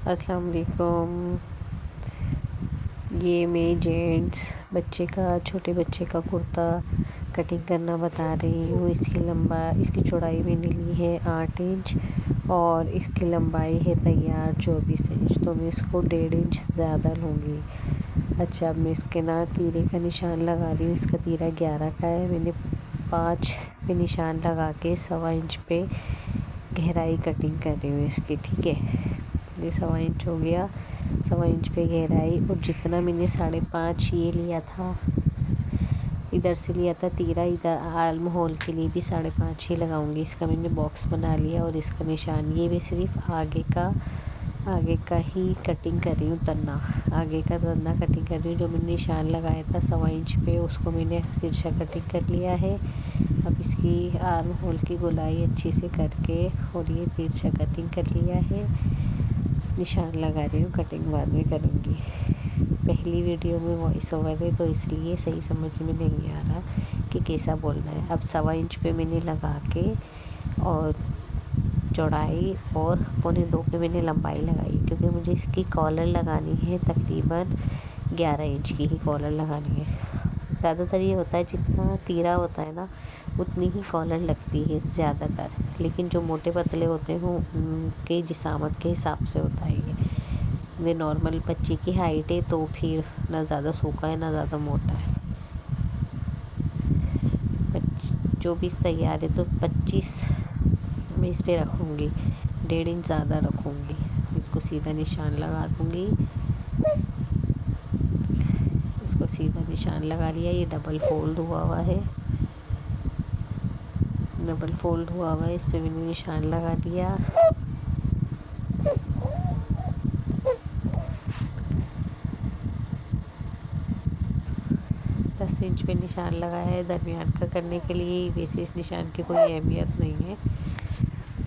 अस्सलाम वालेकुम। ये मैं जेंट्स बच्चे का छोटे बच्चे का कुर्ता कटिंग करना बता रही हूँ। इसकी चौड़ाई मैंने ली है 8 इंच और इसकी लंबाई है तैयार 24 इंच। तो मैं इसको 1.5 इंच ज़्यादा लूँगी। अच्छा, अब मैं इसके ना तीरे का निशान लगा रही हूँ। इसका तीरा 11 का है। मैंने 5 पे निशान लगा के 1.25 इंच पे गहराई कटिंग कर रही हूँ इसकी। ठीक है, ये 1.25 इंच हो गया। 1.25 इंच पे गहराई, और जितना मैंने 5.5 ये लिया था, इधर से लिया था तीरा, इधर आर्म होल के लिए भी 5.5 ही लगाऊंगी। इसका मैंने बॉक्स बना लिया और इसका निशान ये मैं सिर्फ आगे का ही कटिंग कर रही हूँ। आगे का तन्ना कटिंग कर रही हूँ। जो मैंने निशान लगाया था 1.25 इंच पे, उसको मैंने तिरछा कटिंग कर लिया है। अब इसकी आर्म होल की गोलाई अच्छे से करके और ये तिरछा कटिंग कर लिया है। निशान लगा रही हूँ, कटिंग बाद में करूँगी। पहली वीडियो में वॉइस ओवर है तो इसलिए सही समझ में नहीं आ रहा कि कैसा बोलना है। अब 1.25 इंच पे मैंने लगा के और चौड़ाई और 1.25 पे मैंने लंबाई लगाई, क्योंकि मुझे इसकी कॉलर लगानी है। तकरीबन 11 इंच की ही कॉलर लगानी है। ज़्यादातर ये होता है जितना तीरा होता है ना उतनी ही कॉलर लगती है ज़्यादातर, लेकिन जो मोटे पतले होते हैं उनके जिसामत के हिसाब से होता है ये नॉर्मल बच्चे की हाइट है तो फिर ना ज़्यादा सूखा है ना ज़्यादा मोटा है। 24 तैयार है तो 25 मैं इस पर रखूँगी, 1.5 इंच ज़्यादा रखूँगी। इसको सीधा निशान लगा दूँगी। इसको सीधा निशान लगा लिया। ये डबल फोल्ड हुआ हुआ है, इस पर मैंने निशान लगा दिया। दस इंच पे निशान लगाया है दरमियान का करने के लिए। वैसे इस निशान की कोई अहमियत नहीं है।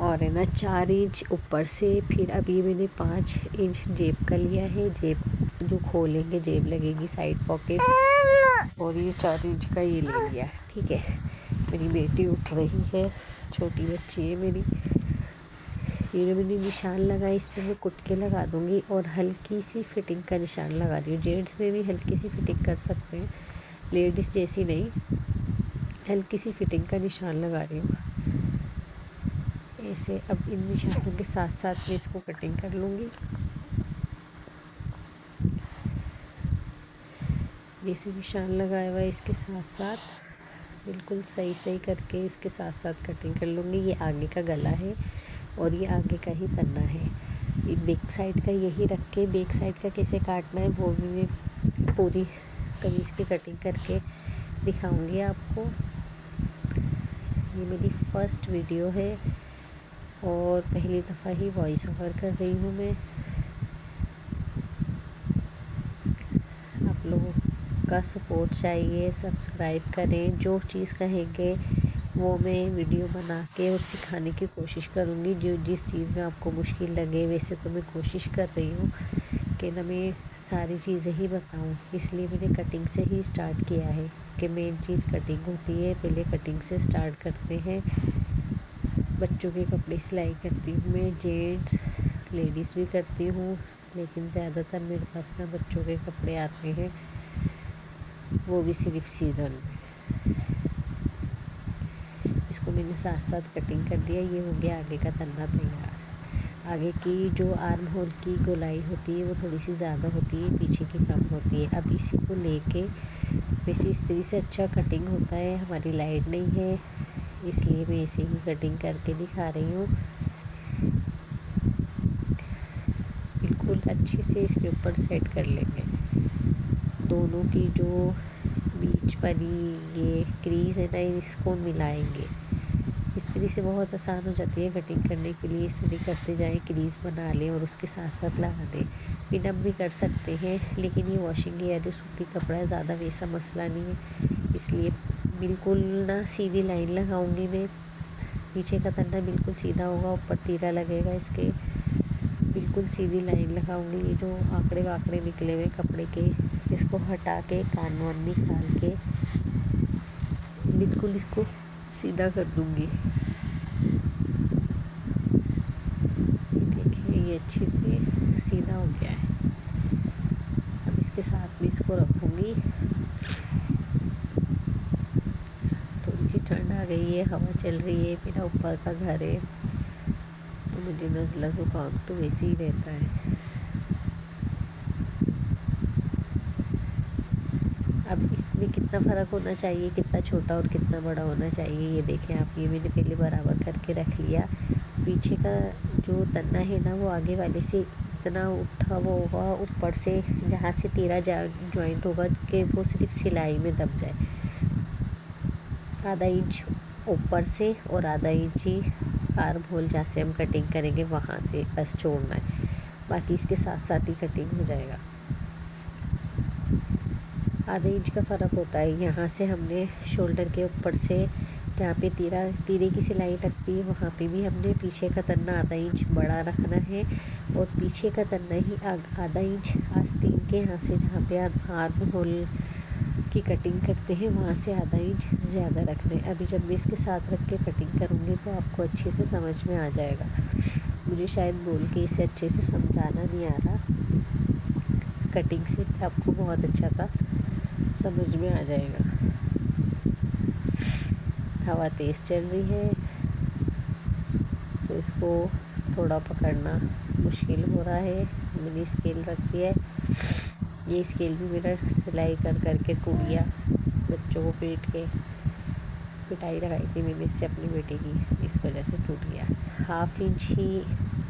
और है ना 4 इंच ऊपर से, फिर अभी मैंने 5 इंच जेब का लिया है। जेब जो खोलेंगे जेब लगेगी, साइड पॉकेट, और ये 4 इंच का ये ले लिया। ठीक है, मेरी बेटी उठ रही है, छोटी बच्ची है मेरी। ये मैंने निशान लगा, इस पर मैं कुटके लगा दूँगी और हल्की सी फिटिंग का निशान लगा रही हूँ। जेंट्स में भी हल्की सी फिटिंग कर सकते हैं, लेडीज़ जैसी नहीं, हल्की सी फिटिंग का निशान लगा रही हूँ ऐसे। अब इन निशानों के साथ साथ मैं इसको कटिंग कर लूँगी। जैसे निशान लगाया हुआ है इसके साथ साथ बिल्कुल सही करके इसके साथ साथ कटिंग कर लूँगी। ये आगे का गला है और ये आगे का ही पन्ना है। ये बैक साइड का यही रख के बैक साइड का कैसे काटना है वो भी मैं पूरी कमीज़ की कटिंग करके दिखाऊंगी आपको। ये मेरी फर्स्ट वीडियो है और पहली दफ़ा ही वॉइस ओवर कर रही हूँ मैं। आप लोगों का सपोर्ट चाहिए, सब्सक्राइब करें। जो चीज़ कहेंगे वो मैं वीडियो बना के और सिखाने की कोशिश करूँगी। जो जिस चीज़ में आपको मुश्किल लगे, वैसे तो मैं कोशिश कर रही हूँ कि ना मैं सारी चीज़ें ही बताऊँ। इसलिए मैंने कटिंग से ही स्टार्ट किया है कि मेन चीज़ कटिंग होती है। पहले कटिंग से स्टार्ट करते हैं। बच्चों के कपड़े सिलाई करती हूँ मैं, जेंट्स लेडीज़ भी करती हूँ, लेकिन ज़्यादातर मेरे पास ना बच्चों के कपड़े आते हैं, वो भी सिर्फ सीज़न में। इसको मैंने साथ साथ कटिंग कर दिया। ये हो गया आगे का तन्ना तैयार। आगे की जो आर्म होल की गोलाई होती है वो थोड़ी सी ज़्यादा होती है, पीछे की कम होती है। अब इसी को लेके वैसे इस तरह से अच्छा कटिंग होता है। हमारी लाइट नहीं है इसलिए मैं ऐसे ही कटिंग करके दिखा रही हूँ। बिल्कुल अच्छे से इसके ऊपर सेट कर लेंगे। दोनों की जो बीच वाली ये क्रीज़ है ना, इसको मिलाएंगे। इस तरह से बहुत आसान हो जाती है कटिंग करने के लिए। इस तरह करते जाएं, क्रीज़ बना लें और उसके साथ साथ लगा दें। पिन अप भी कर सकते हैं, लेकिन ये वॉशिंग एयर है, सूती कपड़ा है, ज़्यादा वैसा मसला नहीं है। इसलिए बिल्कुल ना सीधी लाइन लगाऊंगी मैं। पीछे का तन्ना बिल्कुल सीधा होगा, ऊपर तीरा लगेगा इसके। बिल्कुल सीधी लाइन लगाऊंगी। ये जो आंकड़े वाकड़े निकले हुए कपड़े के, इसको हटा के कान वान निकाल के बिल्कुल इसको सीधा कर दूंगी। देखिए ये अच्छे से सीधा हो गया है। अब इसके साथ में इसको रखूँगी। थोड़ी सी ठंड आ गई है, हवा चल रही है, मेरा ऊपर का घर है तो मुझे नज़ला ज़ुकाम तो वैसे ही रहता है। अब इसमें कितना फ़र्क होना चाहिए, कितना छोटा और कितना बड़ा होना चाहिए, ये देखें आप। ये मैंने पहले बराबर करके रख लिया। पीछे का जो तन्ना है ना, वो आगे वाले से इतना उठा हुआ होगा ऊपर से, जहाँ से तीरा जॉइंट होगा कि वो सिर्फ सिलाई में दब जाए। आधा इंच ऊपर से और आधा इंच ही आर्म होल जहाँ से हम कटिंग करेंगे वहाँ से बस छोड़ना है, बाकी इसके साथ साथ ही कटिंग हो जाएगा। आधे इंच का फ़र्क होता है। यहाँ से हमने शोल्डर के ऊपर से जहाँ पे तीरे की सिलाई लगती है वहाँ पे भी हमने पीछे का तन्ना आधा इंच बड़ा रखना है, और पीछे का तन्ना ही आधा इंच आस्तीन के यहाँ से जहाँ पे आर्म होल की कटिंग करते हैं वहाँ से आधा इंच ज़्यादा रखना है। अभी जब मैं इसके साथ रख के कटिंग करूँगी तो आपको अच्छे से समझ में आ जाएगा। मुझे शायद बोल के इसे अच्छे से समझाना नहीं आ रहा, कटिंग से आपको बहुत अच्छा सा समझ में आ जाएगा। हवा तेज़ चल रही है तो इसको थोड़ा पकड़ना मुश्किल हो रहा है। मैंने स्केल रख दिया है। ये स्केल भी मेरा सिलाई कर करके टूट गया। बच्चों को पीट के पिटाई लगाई थी मैंने इससे अपनी बेटी की, इस वजह से टूट गया। हाफ इंच ही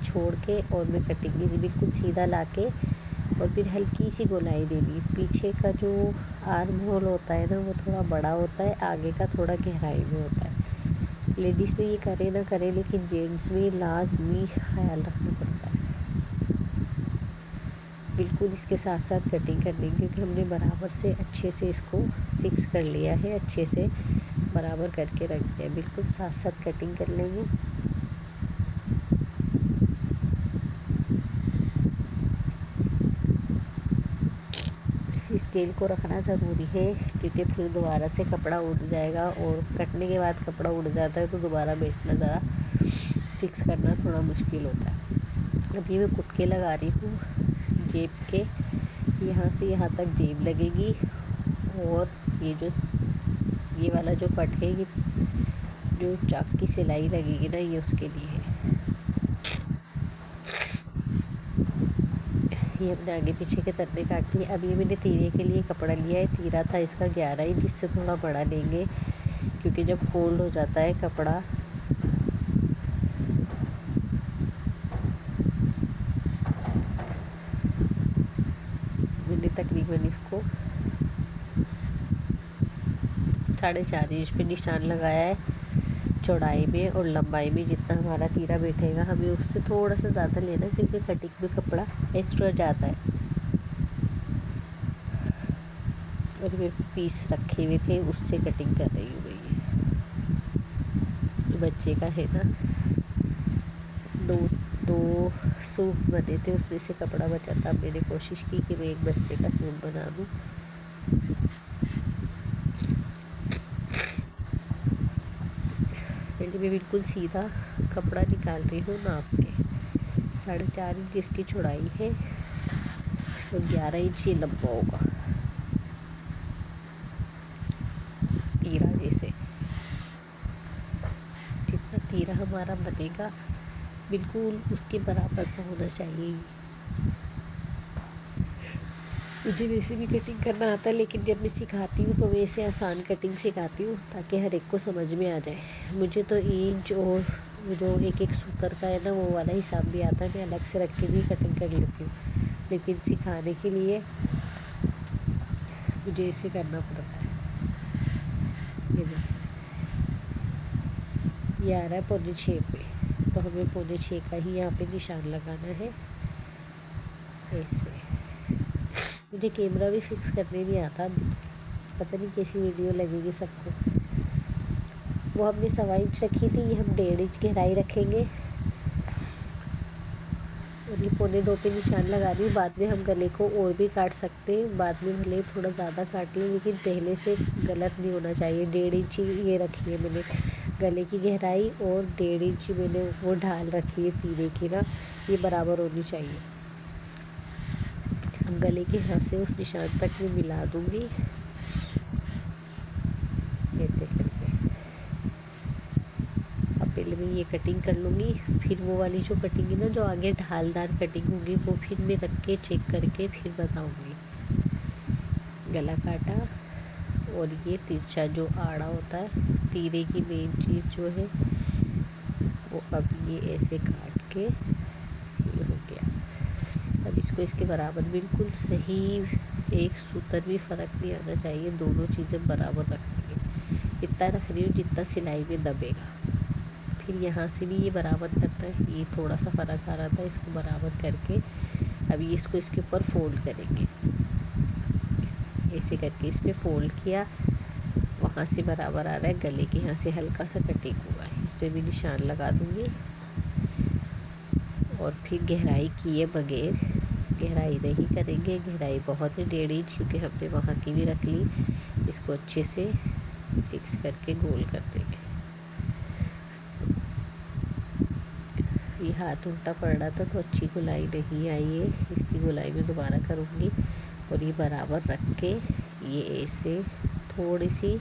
छोड़ के और मैं कटिंग बिल्कुल सीधा ला के और फिर हल्की सी गोलाई दे दी। पीछे का जो आर्म होल होता है ना, वो थोड़ा बड़ा होता है, आगे का थोड़ा गहराई में होता है। लेडीज़ में ये करे ना करे, लेकिन जेंट्स में लाजमी ख्याल रखना पड़ता है। बिल्कुल इसके साथ साथ कटिंग करनी, क्योंकि हमने बराबर से अच्छे से इसको फिक्स कर लिया है, अच्छे से बराबर करके रख दिया। बिल्कुल साथ साथ कटिंग कर लेंगे। स्केल को रखना ज़रूरी है, क्योंकि फिर दोबारा से कपड़ा उड़ जाएगा, और कटने के बाद कपड़ा उड़ जाता है तो दोबारा बैठना ज़रा फिक्स करना थोड़ा मुश्किल होता है। अभी मैं कुटके लगा रही हूँ जेब के, यहाँ से यहाँ तक जेब लगेगी, और ये वाला जो कट है, ये जो चाक की सिलाई लगेगी ना, ये उसके लिए है। ये हमने आगे पीछे के तन्ने काट लिए। अब ये मैंने तीरे के लिए कपड़ा लिया है। तीरा था इसका 11 इंच, जिससे थोड़ा बड़ा लेंगे, क्योंकि जब फोल्ड हो जाता है कपड़ा मैंने तकरीबन इसको 4.5 इंच पे निशान लगाया है चौड़ाई में, और लंबाई में जितना हमारा तीरा बैठेगा हमें उससे थोड़ा सा ज़्यादा लेना, क्योंकि कटिंग में कपड़ा एक्स्ट्रा जाता है। और मेरे पीस रखे हुए थे, उससे कटिंग कर रही हूँ मैं। ये बच्चे का है ना, दो सूट बने थे, उसमें से कपड़ा बचा था। मैंने कोशिश की कि मैं एक बच्चे का सूट बना दूँ। पहले मैं बिल्कुल सीधा कपड़ा निकाल रही हूँ नाप के। 4.5 इंच इसकी चौड़ाई है और 11 इंच ये लंबा होगा तीरा जैसे। जितना तीरा हमारा बनेगा बिल्कुल उसके बराबर का होना चाहिए। मुझे वैसे भी कटिंग करना आता है, लेकिन जब मैं सिखाती हूँ तो वैसे आसान कटिंग सिखाती हूँ ताकि हर एक को समझ में आ जाए। मुझे तो इंच और जो एक सूतर का है ना, वो वाला हिसाब भी आता है। मैं अलग से रख के भी कटिंग कर लेती हूँ, लेकिन सिखाने के लिए मुझे ऐसे करना पड़ता है। ये आ रहा है 5.25 पे, तो हमें 5.25 का ही यहाँ पे निशान लगाना है ऐसे। मुझे कैमरा भी फिक्स करने नहीं आता, पता नहीं कैसी वीडियो लगेगी सबको। वो हमने 1.25 इंच रखी थी, ये हम 1.5 इंच गहराई रखेंगे। और ये 1.25 पे निशान लगा दी। बाद में हम गले को और भी काट सकते हैं, बाद में भले थोड़ा ज़्यादा काट लें, लेकिन पहले से गलत नहीं होना चाहिए। 1.5 इंच ये रखी है मैंने गले की गहराई, और 1.5 इंच मैंने वो ढाल रखी है तीरे की ना, ये बराबर होनी चाहिए। अब गले के यहाँ से उस निशान तक मैं मिला दूंगी ऐसे करके। अब पहले मैं ये कटिंग कर लूँगी, फिर वो वाली जो कटिंग है ना, जो आगे ढालदार कटिंग होगी, वो फिर मैं रख के चेक करके फिर बताऊँगी। गला काटा और ये तिरछा जो आड़ा होता है, तीरे की मेन चीज़ जो है वो अब ये ऐसे काट के ये हो गया। अब इसको इसके बराबर बिल्कुल सही, एक सूतर भी फ़र्क नहीं आना चाहिए, दोनों चीज़ें बराबर रखेंगे। इतना रख रही हूँ जितना सिलाई में दबेगा। फिर यहाँ से भी ये बराबर करना है, ये थोड़ा सा फ़र्क आ रहा था, इसको बराबर करके अभी इसको इसके ऊपर फोल्ड करेंगे। ऐसे करके इसमें फोल्ड किया, वहाँ से बराबर आ रहा है, गले के यहाँ से हल्का सा कटिंग हुआ है, इस पर भी निशान लगा दूँगी। और फिर गहराई किए बगैर, गहराई नहीं करेंगे, गहराई बहुत है 1.5 इंच, क्योंकि हमने वहाँ की भी रख ली। इसको अच्छे से फिक्स करके गोल कर देंगे। ये हाथ उल्टा पड़ रहा था तो अच्छी गोलाई नहीं आई है, इसकी गोलाई में दोबारा करूँगी। और ये बराबर रख के ये ऐसे थोड़ी सी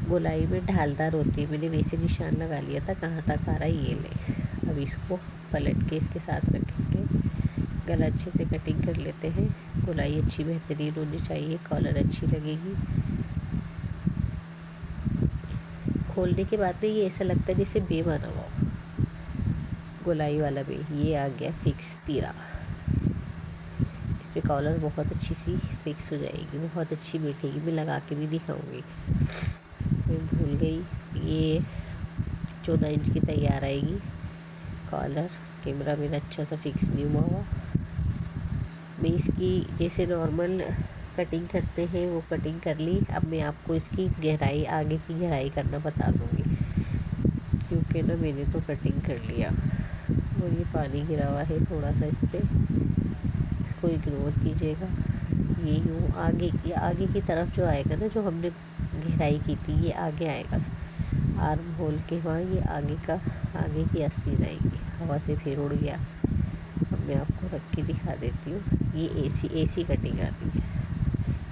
गोलाई में ढालदार होती है, मैंने वैसे निशान लगा लिया था, कहाँ तक आ रहा है ये ले। अब इसको पलट के इसके साथ रखेंगे, गला अच्छे से कटिंग कर लेते हैं। गोलाई अच्छी बेहतरीन होनी चाहिए, कॉलर अच्छी लगेगी। खोलने के बाद में ये ऐसा लगता है जैसे बे बना हुआ हो, गोलाई वाला बे। ये आ गया फिक्स तीरा। इस पर कॉलर बहुत अच्छी सी फिक्स हो जाएगी, बहुत अच्छी बैठेगी। मैं लगा के भी दिखाऊंगी। मैं भूल गई, ये 14 इंच की तैयार आएगी कॉलर। कैमरा मेरा अच्छा सा फिक्स नहीं हुआ। मैं इसकी जैसे नॉर्मल कटिंग करते हैं वो कटिंग कर ली। अब मैं आपको इसकी गहराई, आगे की गहराई करना बता दूँगी, क्योंकि ना मैंने तो कटिंग कर लिया। और ये पानी गिरा हुआ है थोड़ा सा इस पर, इसको इग्नोर कीजिएगा। ये यूँ आगे की तरफ जो आएगा ना, जो हमने गहराई की थी, ये आगे आएगा आर्म होल के वहाँ, ये आगे की आस्तीन आएगी। हवा से फिर उड़ गया। अब मैं आपको रख के दिखा देती हूँ। ये ऐसी कटिंग आती है,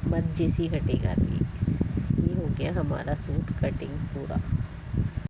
मत जैसी कटिंग आती है। ये हो गया हमारा सूट कटिंग पूरा।